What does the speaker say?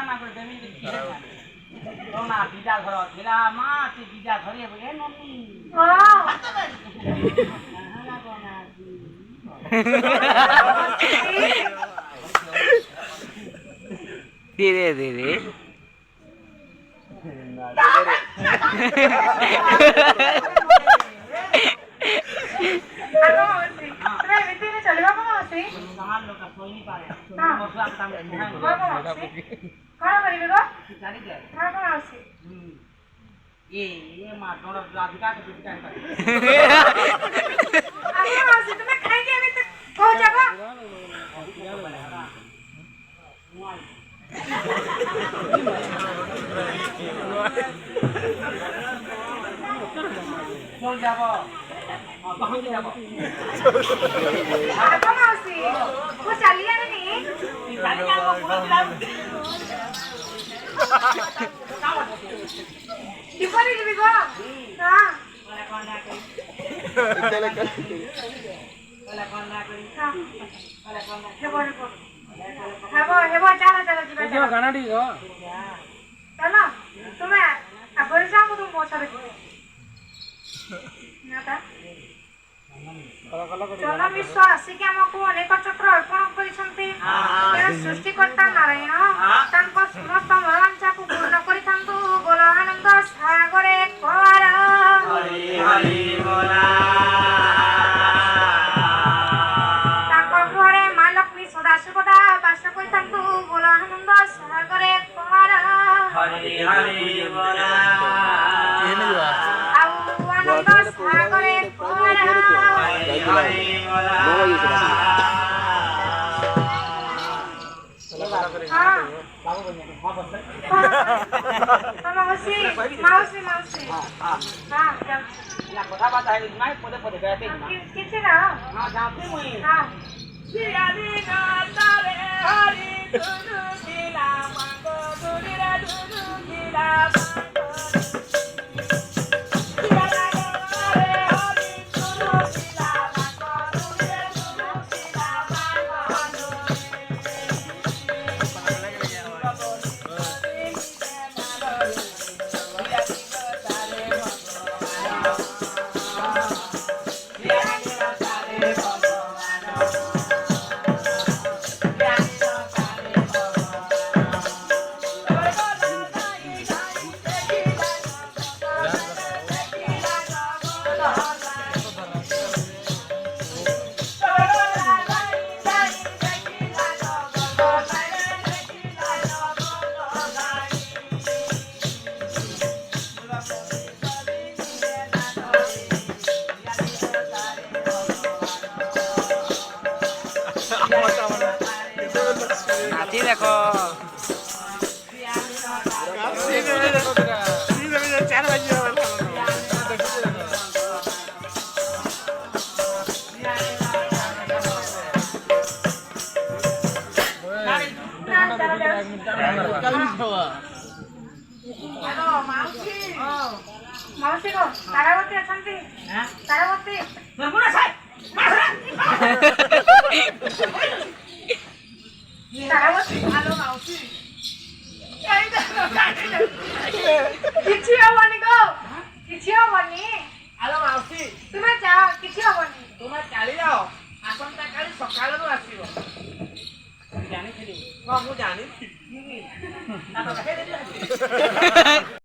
না করে দেমি তো না দিদা ঘর ছিলা মা তুই দিদা ঘরে বলে ননি ধীরে ধীরে চল যাব কখন যাব apa masih kok kalian ini জানি না পুরো দিলাম di mana di bego nah বলে কোন না কই বলে কোন না কই বলে কোন না hebo chala jiba जो गाना डी हो चलो तुम्हें अब जाओ तुम बहुत सारे नाता चलो विश्वास आसिक हमको अनेक चक्र अर्पण करिसंती सृष्टिकर्ता नारायण तांको समस्त मनोवांछाକୁ ପୂର୍ଣ୍ଣ କରିଥାନ୍ତୁ ବୋଲ ଆନନ୍ଦ ସାଗରେ କୁଆର ହରି ହରି ବୋଲା ତାଙ୍କ ଘରେ ମା ଲକ୍ଷ୍ମୀ ସଦାଶିବଦା ବାସ କରିଥାନ୍ତୁ ବୋଲ ଆନନ୍ଦ ସାଗରେ କୁଆର ହରି ହରି ବୋଲା ଆଉ ଆନନ୍ଦ ସାଗରେ କୁଆର ହରି ହରି ବୋଲା हाँ ବାବୁ ବନ୍ୟା ହଁ ବସ मावशी मावशी मावशी हां हाँ जाओ या কথা বাতা হই নাই পদে পদে গাতে না किसी ना हां যাতে মই हाँ সিয়ালি না তারে হরি দুনু দিলা মাগো দুনিরা দুনু দিলা নাচি দেখো हेलो मावशी मावशी को तारावती अछंती हां तारावती নরগুনা সাই तारावती হ্যালো মাউসি किछि हबनी गो किछि हबनी হ্যালো মাউসি तुमे जाओ किछि हबनी তুমি কালি যাও আসন্তা কালি সকালରୁ ଆସିବ ଜାଣିଥିଲି ହଁ ମୁଁ ଜାଣିଥିଲି